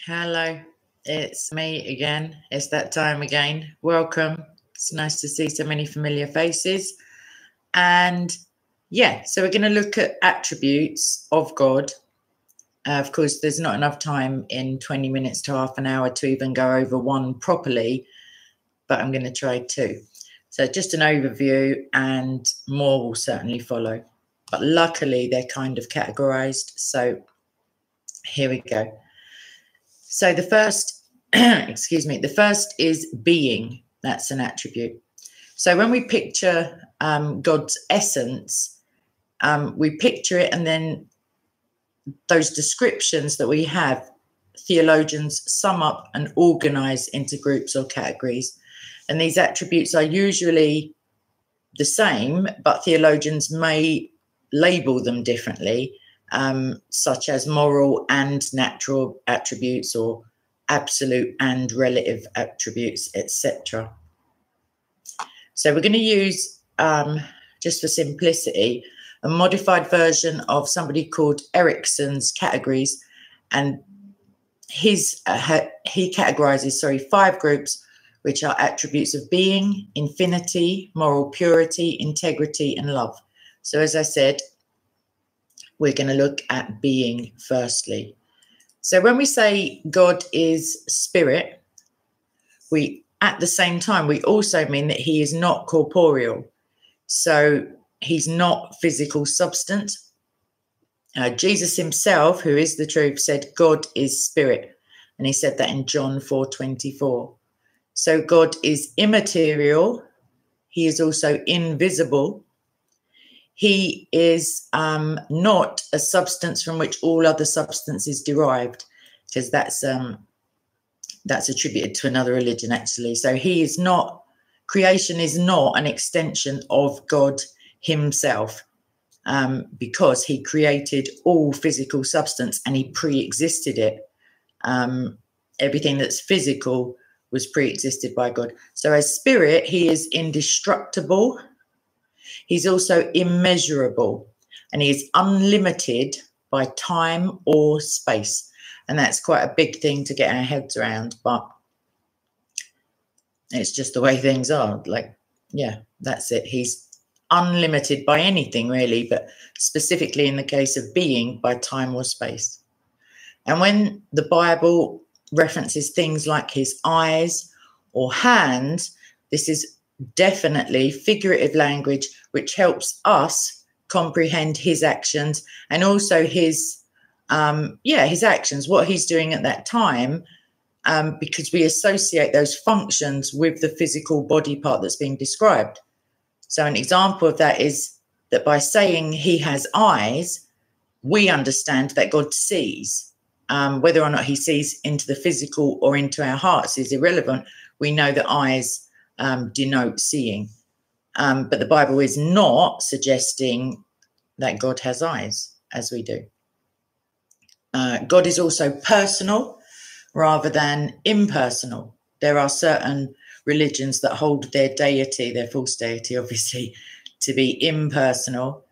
Hello, it's me again. It's that time again. Welcome. It's nice to see so many familiar faces. And yeah, so we're going to look at attributes of God. Of course, there's not enough time in 20 minutes to half an hour to even go over one properly, but I'm going to try two. So just an overview, and more will certainly follow. But luckily, they're kind of categorized. So here we go. So the first, the first is being. That's an attribute. So when we picture God's essence, we picture it, and then those descriptions that we have, theologians sum up and organize into groups or categories. And these attributes are usually the same, but theologians may label them differently, such as moral and natural attributes, or absolute and relative attributes, etc. So we're going to use, just for simplicity, a modified version of somebody called Erickson's categories, and he categorizes 5 groups, which are attributes of being, infinity, moral purity, integrity, and love. So as I said, we're going to look at being firstly. So when we say God is spirit, at the same time, we also mean that he is not corporeal. So he's not physical substance. Jesus himself, who is the truth, said God is spirit. And he said that in John 4:24. So God is immaterial. He is also invisible. He is not a substance from which all other substance is derived, because that's attributed to another religion, actually. So he is not, creation is not an extension of God himself, because he created all physical substance and he pre-existed it. Everything that's physical was pre-existed by God. So as spirit, he is indestructible. He's also immeasurable, and he is unlimited by time or space. And that's quite a big thing to get our heads around, but it's just the way things are. Like, yeah, that's it. He's unlimited by anything, really, but specifically in the case of being, by time or space. And when the Bible references things like his eyes or hands, this is definitely figurative language, which helps us comprehend his actions, and also his actions, what he's doing at that time, because we associate those functions with the physical body part that's being described. So an example of that is that by saying he has eyes, we understand that God sees. Whether or not he sees into the physical or into our hearts is irrelevant. We know that eyes denote seeing. But the Bible is not suggesting that God has eyes, as we do. God is also personal rather than impersonal. There are certain religions that hold their deity, their false deity, obviously, to be impersonal,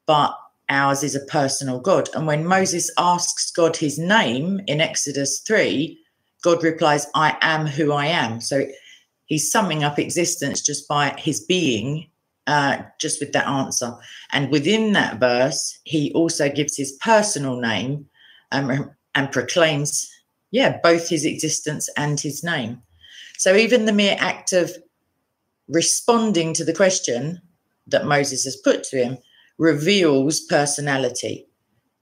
but ours is a personal God. And when Moses asks God his name in Exodus 3, God replies, I am who I am. So he's summing up existence just by his being, just with that answer. And within that verse, he also gives his personal name, and proclaims, both his existence and his name. So even the mere act of responding to the question that Moses has put to him reveals personality.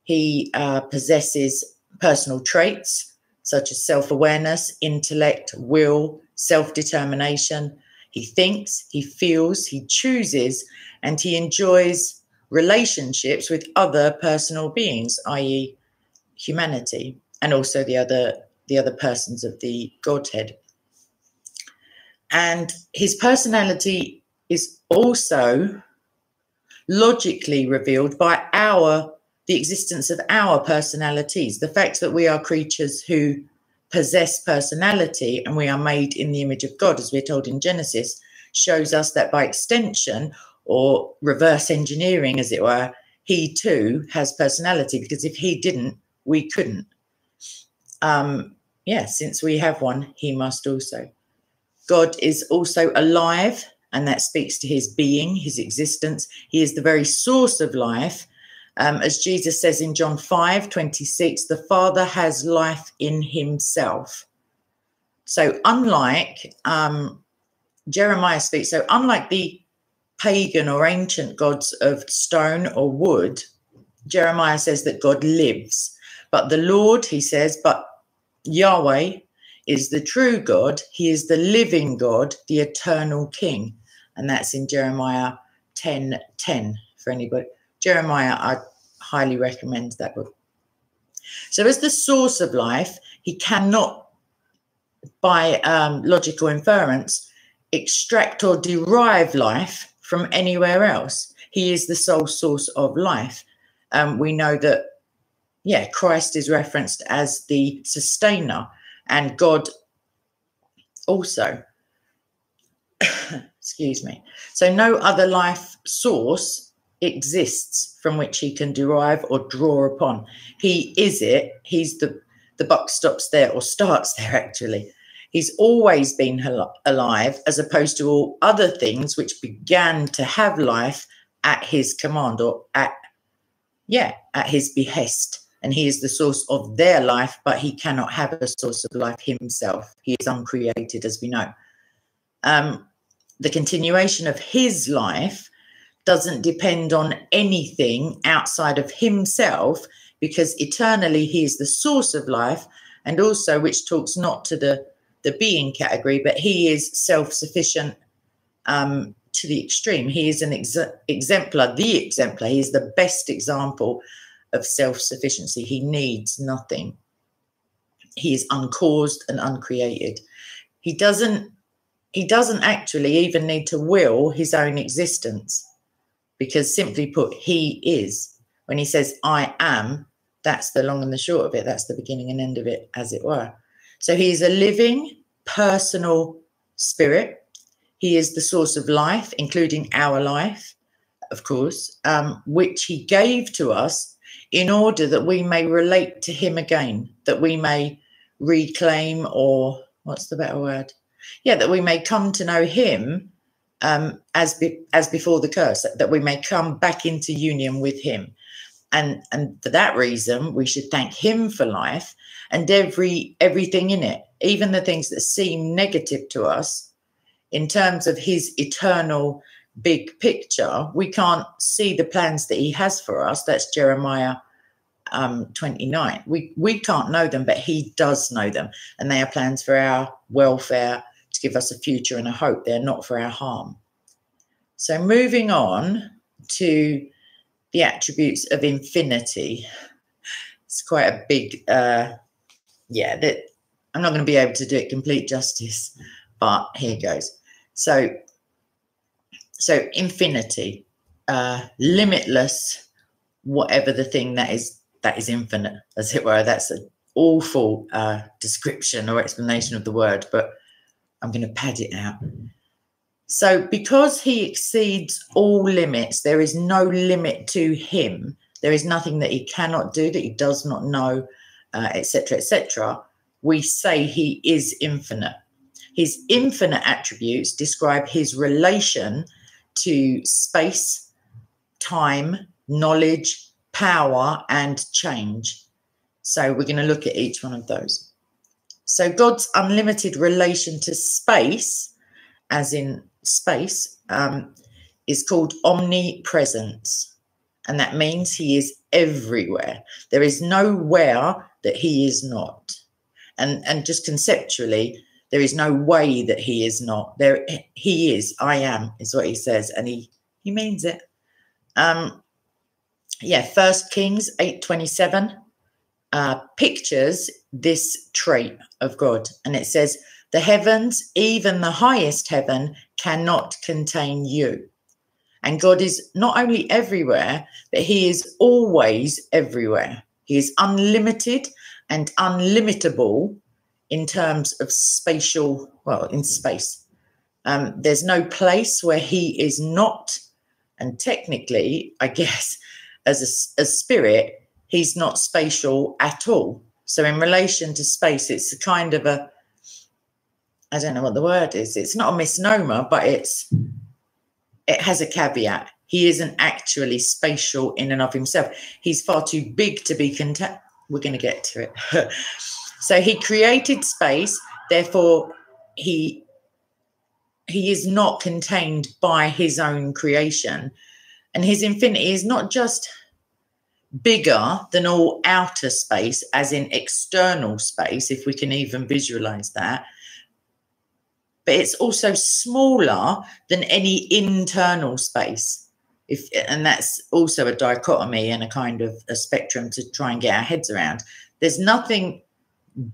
He possesses personal traits such as self-awareness, intellect, will, self-determination. He thinks, he feels, he chooses, and he enjoys relationships with other personal beings, i.e. humanity, and also the other persons of the Godhead. And his personality is also logically revealed by the existence of our personalities. The fact that we are creatures who possess personality and we are made in the image of God, as we're told in Genesis, shows us that by extension, or reverse engineering, as it were, he too has personality, because if he didn't, we couldn't. yeah, since we have one, he must also. God is also alive, and that speaks to his being, his existence. He is the very source of life. As Jesus says in John 5:26, the Father has life in himself. So unlike Jeremiah speaks, so unlike the pagan or ancient gods of stone or wood, Jeremiah says that God lives. But the Lord, he says, but Yahweh is the true God. He is the living God, the eternal King. And that's in Jeremiah 10:10 for anybody. Jeremiah, I highly recommend that book. So as the source of life, he cannot, by logical inference, extract or derive life from anywhere else. He is the sole source of life. We know that, yeah, Christ is referenced as the sustainer, and God also. Excuse me. So no other life source exists from which he can derive or draw upon. He is it. He's the buck stops there, or starts there actually. He's always been alive, as opposed to all other things which began to have life at his command, or at his behest. And he is the source of their life, but he cannot have a source of life himself. He is uncreated, as we know. The continuation of his life doesn't depend on anything outside of himself, because eternally he is the source of life, and also, which talks not to the being category, but he is self-sufficient to the extreme. He is an exemplar, the exemplar. He is the best example of self-sufficiency. He needs nothing. He is uncaused and uncreated. He doesn't actually even need to will his own existence, because simply put, he is. When he says, I am, that's the long and the short of it. That's the beginning and end of it, as it were. So he is a living, personal spirit. He is the source of life, including our life, of course, which he gave to us in order that we may relate to him again, that we may reclaim, or what's the better word? Yeah, that we may come to know him as before the curse, that we may come back into union with him. And for that reason, we should thank him for life and everything in it, even the things that seem negative to us. In terms of his eternal big picture, we can't see the plans that he has for us. That's Jeremiah 29. We can't know them, but he does know them. And they are plans for our welfare, to give us a future and a hope. They're not for our harm. So moving on to the attributes of infinity. It's quite a big, that I'm not going to be able to do it complete justice, but here goes. So infinity, limitless, whatever the thing that is infinite, as it were. That's an awful description or explanation of the word, but I'm going to pad it out. So because he exceeds all limits, there is no limit to him. There is nothing that he cannot do, that he does not know, etc., etc. We say he is infinite. His infinite attributes describe his relation to space, time, knowledge, power, and change. So we're going to look at each one of those. So God's unlimited relation to space, as in space, is called omnipresence. And that means he is everywhere. There is nowhere that he is not. And just conceptually, there is no way that he is not. There he is. I am, is what he says, and he means it. 1 Kings 8:27 pictures this trait of God, and it says, the heavens, even the highest heaven, cannot contain you. And God is not only everywhere, but he is always everywhere. He is unlimited and unlimitable in terms of spatial, in space. There's no place where he is not, and technically, I guess, as spirit, he's not spatial at all. So in relation to space, it's a kind of a, I don't know what the word is. It's not a misnomer, but it has a caveat. He isn't actually spatial in and of himself. He's far too big to be contained. We're going to get to it. So he created space, therefore he is not contained by his own creation. And his infinity is not just bigger than all outer space, as in external space, if we can even visualize that, but it's also smaller than any internal space. And that's also a dichotomy and a kind of a spectrum to try and get our heads around. There's nothing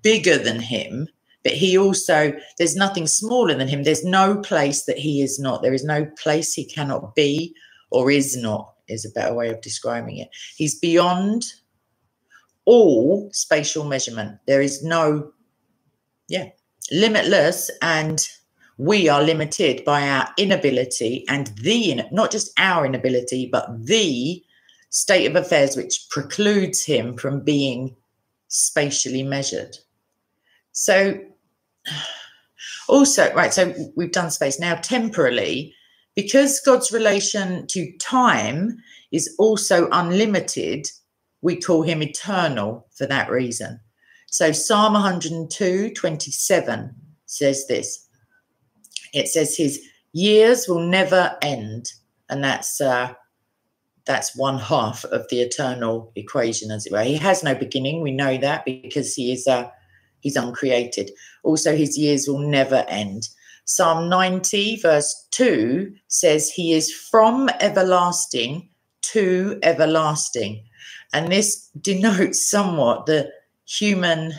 bigger than him, but there's nothing smaller than him. There's no place that he is not. There is no place he cannot be, or is not, is a better way of describing it. He's beyond all spatial measurement. There is no, limitless, and we are limited by our inability and not just our inability, but the state of affairs which precludes him from being spatially measured. So also, right, so we've done space. Now temporally, because God's relation to time is also unlimited, we call him eternal for that reason. So Psalm 102:27 says this. It says his years will never end. And that's one half of the eternal equation, as it were. He has no beginning. We know that because he's uncreated. Also, his years will never end. Psalm 90 verse 2 says he is from everlasting to everlasting. And this denotes somewhat the human,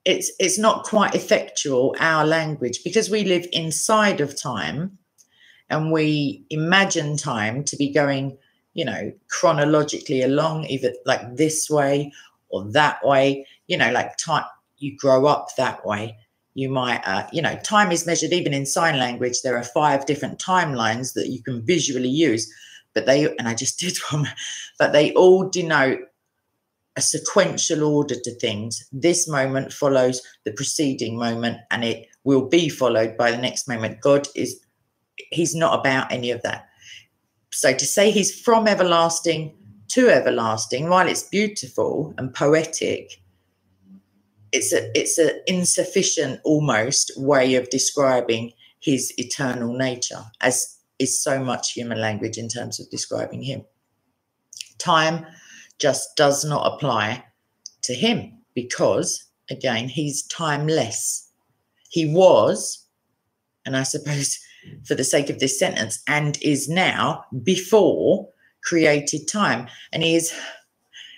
it's not quite effectual, our language, because we live inside of time and we imagine time to be going, chronologically along, either like this way or that way, like time, you grow up that way. You might, time is measured even in sign language. There are 5 different timelines that you can visually use, but I just did one, but they all denote a sequential order to things. This moment follows the preceding moment, and it will be followed by the next moment. He's not about any of that. So to say he's from everlasting to everlasting, while it's beautiful and poetic, it's an insufficient almost way of describing his eternal nature, as is so much human language in terms of describing him. Time just does not apply to him because, again, he's timeless. He was, and I suppose for the sake of this sentence, and is now before created time. And he is,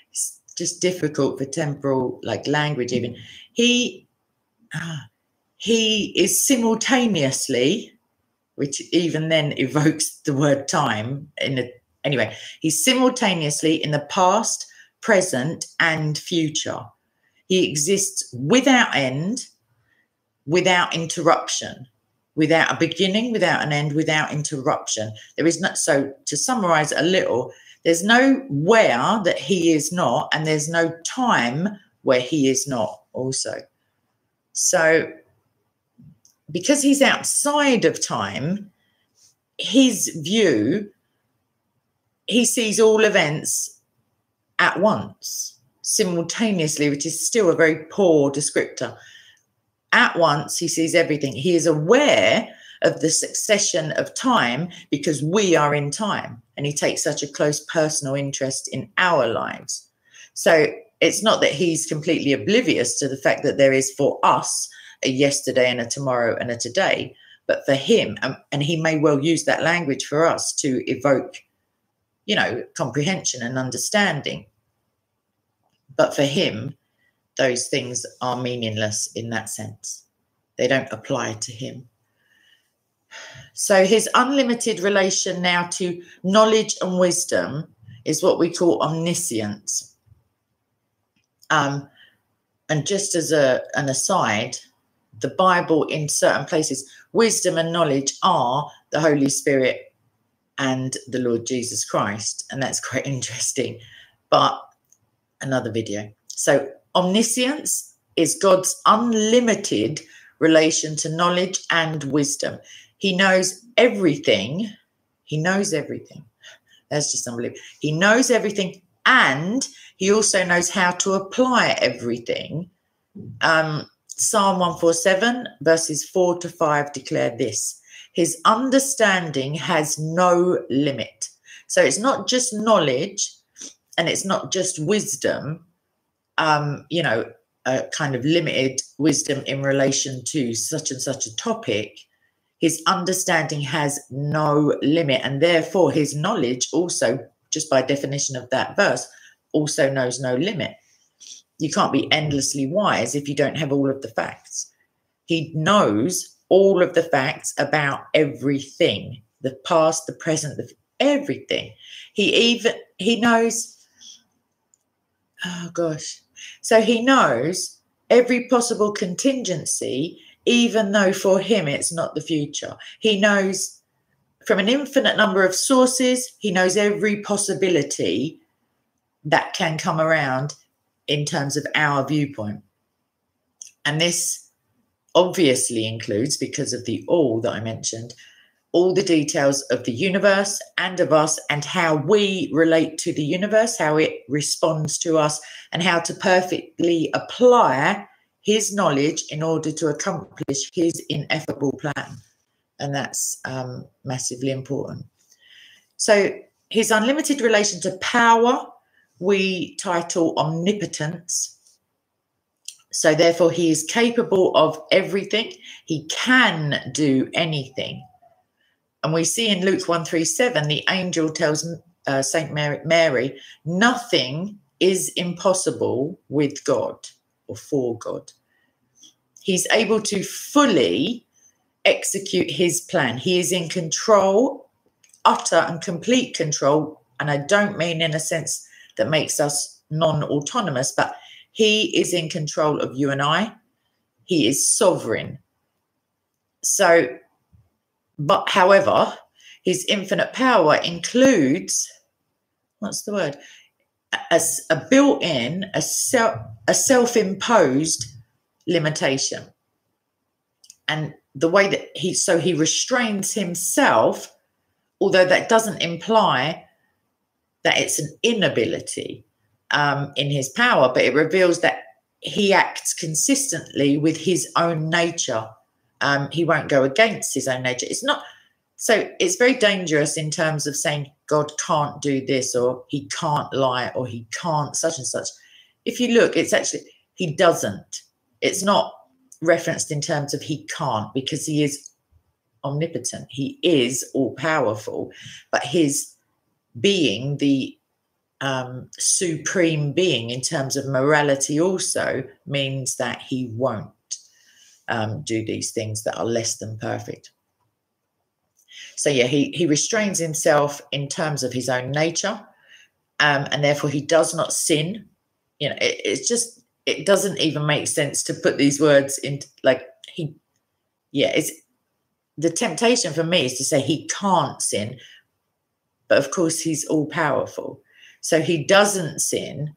it's just difficult for temporal, like language even. He is simultaneously, which even then evokes the word time anyway, he's simultaneously in the past, present, and future. He exists without end, without interruption, without a beginning, without an end, without interruption. There is not, so to summarize a little, there's no where that he is not, and there's no time where he is not also. So because he's outside of time, his view, he sees all events at once, simultaneously, which is still a very poor descriptor. At once, he sees everything. He is aware of the succession of time because we are in time, and he takes such a close personal interest in our lives. So it's not that he's completely oblivious to the fact that there is for us a yesterday and a tomorrow and a today, but for him, and he may well use that language for us to evoke, comprehension and understanding. But for him, those things are meaningless in that sense. They don't apply to him. So his unlimited relation now to knowledge and wisdom is what we call omniscience. And just as an aside, the Bible in certain places, wisdom and knowledge are the Holy Spirit and the Lord Jesus Christ. And that's quite interesting. But another video. So omniscience is God's unlimited relation to knowledge and wisdom. He knows everything. He knows everything. That's just unbelievable. He knows everything, and he also knows how to apply everything. Psalm 147 verses 4 to 5 declare this: his understanding has no limit. So it's not just knowledge, and it's not just wisdom, you know, a kind of limited wisdom in relation to such and such a topic. His understanding has no limit, and therefore his knowledge also, just by definition of that verse, also knows no limit. You can't be endlessly wise if you don't have all of the facts. He knows all of the facts about everything, the past, the present, everything. He knows, oh gosh. So he knows every possible contingency, even though for him it's not the future. He knows from an infinite number of sources. He knows every possibility that can come around in terms of our viewpoint. And this obviously includes, because of the all that I mentioned, all the details of the universe and of us, and how we relate to the universe, how it responds to us, and how to perfectly apply his knowledge in order to accomplish his ineffable plan. And that's massively important. So his unlimited relation to power, we title omnipotence. So therefore he is capable of everything. He can do anything. And we see in Luke 1:37, the angel tells Saint Mary, nothing is impossible with God or for God. He's able to fully execute his plan. He is in control, utter and complete control. And I don't mean in a sense that makes us non-autonomous, but he is in control of you and I. He is sovereign. So, but however, his infinite power includes, what's the word? A built-in, a self-imposed limitation. And the way that he restrains himself, although that doesn't imply that it's an inability in his power, but it reveals that he acts consistently with his own nature. He won't go against his own nature. It's not, so it's very dangerous in terms of saying God can't do this, or he can't lie, or he can't such and such. If you look, it's actually, he doesn't. It's not referenced in terms of he can't, because he is omnipotent. He is all powerful, but his being, the supreme being in terms of morality, also means that he won't do these things that are less than perfect. So yeah, he restrains himself in terms of his own nature, and therefore he does not sin. You know, it's just, it doesn't even make sense to put these words in, like it's the temptation for me is to say he can't sin, but of course he's all powerful, so he doesn't sin.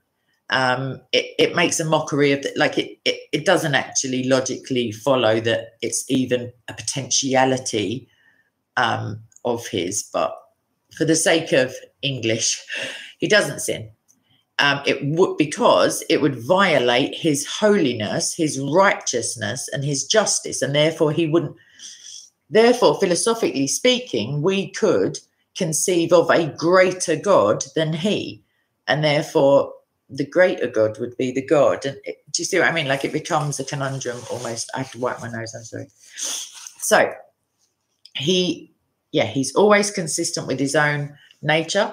It makes a mockery of it doesn't actually logically follow that it's even a potentiality of his, but for the sake of English, he doesn't sin. It would, because it would violate his holiness, his righteousness, and his justice, and therefore he wouldn't. Therefore, philosophically speaking, we could conceive of a greater God than he, and therefore the greater God would be the God. And do you see what I mean? Like, it becomes a conundrum almost. I have to wipe my nose, I'm sorry. So he's always consistent with his own nature.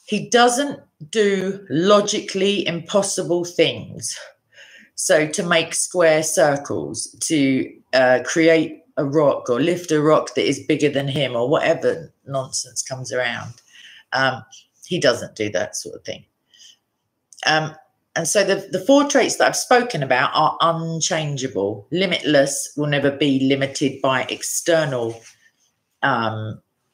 He doesn't do logically impossible things. So to make square circles, to create a rock or lift a rock that is bigger than him, or whatever nonsense comes around. He doesn't do that sort of thing. And so the four traits that I've spoken about are unchangeable. Limitless, will never be limited by external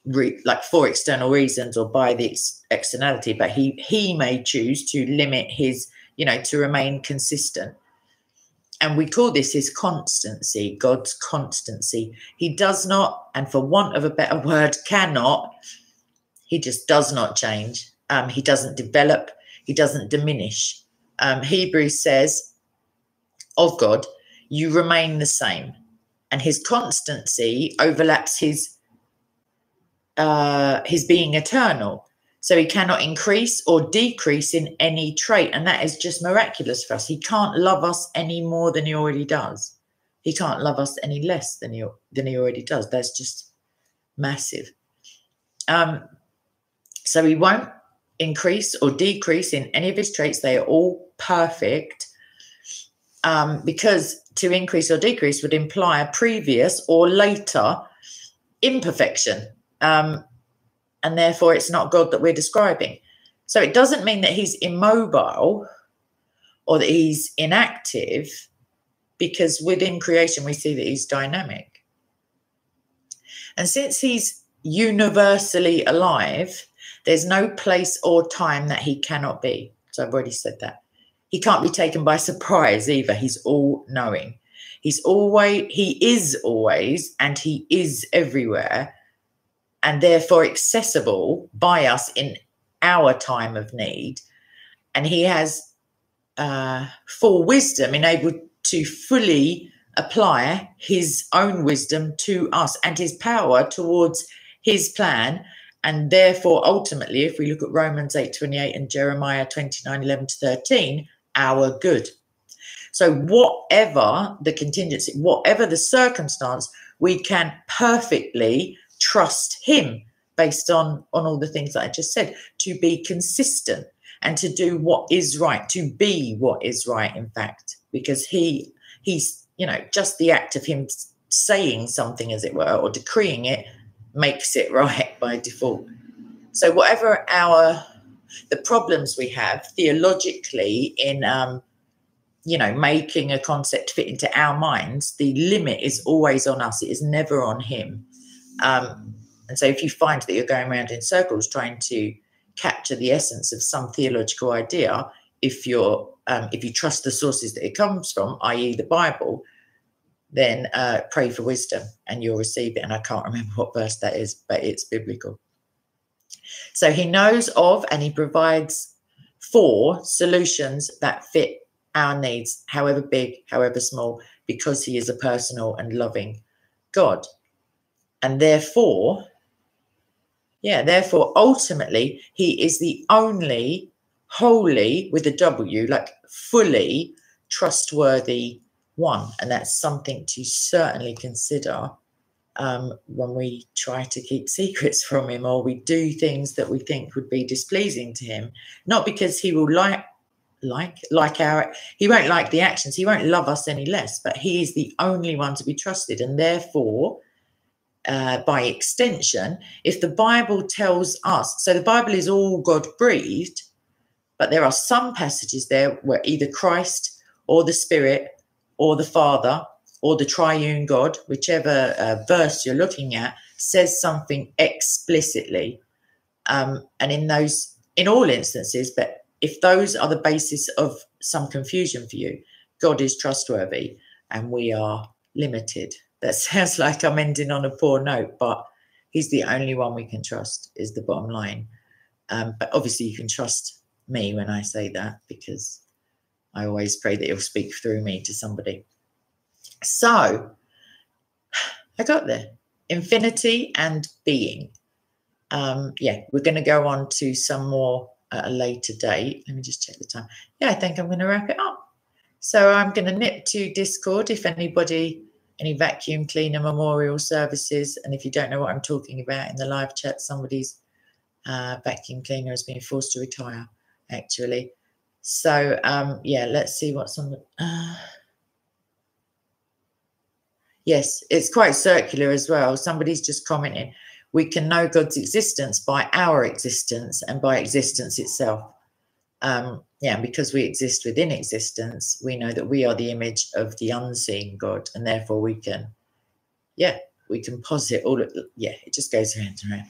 like for external reasons or by the externality, but he may choose to limit his, to remain consistent. And we call this his constancy, God's constancy. He does not, and for want of a better word, cannot, he just does not change. He doesn't develop, he doesn't diminish. Hebrews says of God, you remain the same. And his constancy overlaps his being eternal. So he cannot increase or decrease in any trait. And that is just miraculous for us. He can't love us any more than he already does. He can't love us any less than he already does. That's just massive. So he won't increase or decrease in any of his traits. They are all perfect. Because to increase or decrease would imply a previous or later imperfection. And therefore, it's not God that we're describing. So it doesn't mean that he's immobile or that he's inactive, because within creation, we see that he's dynamic. And since he's universally alive, there's no place or time that he cannot be. So I've already said that. He can't be taken by surprise either. He's all-knowing. He is always, and he is everywhere, and therefore accessible by us in our time of need. And he has full wisdom, enabled to fully apply his own wisdom to us and his power towards his plan. And therefore, ultimately, if we look at Romans 8:28 and Jeremiah 29:11-13, our good. So whatever the contingency, whatever the circumstance, we can perfectly trust him based on all the things that I just said, to be consistent and to do what is right, to be what is right, in fact, because he's, just the act of him saying something, as it were, or decreeing it, makes it right by default. So whatever the problems we have theologically in, making a concept fit into our minds, the limit is always on us. It is never on him. And so if you find that you're going around in circles trying to capture the essence of some theological idea, if you trust the sources that it comes from, i.e. the Bible, then pray for wisdom and you'll receive it. And I can't remember what verse that is, but it's biblical. So he knows of and he provides for solutions that fit our needs, however big, however small, because he is a personal and loving God. And therefore, ultimately, he is the only wholly, with a W, like fully trustworthy one. And that's something to certainly consider when we try to keep secrets from him, or we do things that we think would be displeasing to him. Not because he will he won't like the actions, he won't love us any less, but he is the only one to be trusted. And therefore, by extension, if the Bible tells us, so the Bible is all God breathed, but there are some passages there where either Christ or the Spirit or the Father or the triune God, whichever verse you're looking at, says something explicitly. And in all instances, but if those are the basis of some confusion for you, God is trustworthy and we are limited. That sounds like I'm ending on a poor note, but he's the only one we can trust, is the bottom line. But obviously you can trust me when I say that, because I always pray that he'll speak through me to somebody. So I got there. Infinity and being. We're going to go on to some more at a later date. Let me just check the time. Yeah, I think I'm going to wrap it up. So I'm going to nip to Discord if any vacuum cleaner memorial services. And if you don't know what I'm talking about, in the live chat, somebody's vacuum cleaner has been forced to retire, actually. So, let's see what's on the... Yes, it's quite circular as well. Somebody's just commenting. We can know God's existence by our existence and by existence itself. Because we exist within existence, we know that we are the image of the unseen God, and therefore we can we can pause it all. Yeah, it just goes around and around.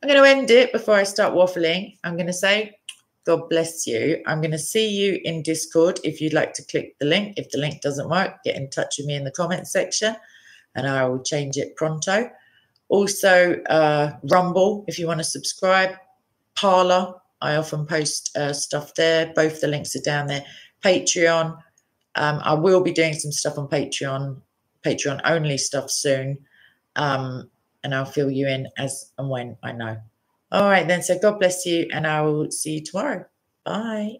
I'm going to end it before I start waffling. I'm going to say, God bless you. I'm going to see you in Discord if you'd like to click the link. If the link doesn't work, get in touch with me in the comments section and I will change it pronto. Also, Rumble, if you want to subscribe. Parler, I often post stuff there. Both the links are down there. Patreon, I will be doing some stuff on Patreon only stuff soon. And I'll fill you in as and when I know. All right then, so God bless you and I will see you tomorrow. Bye.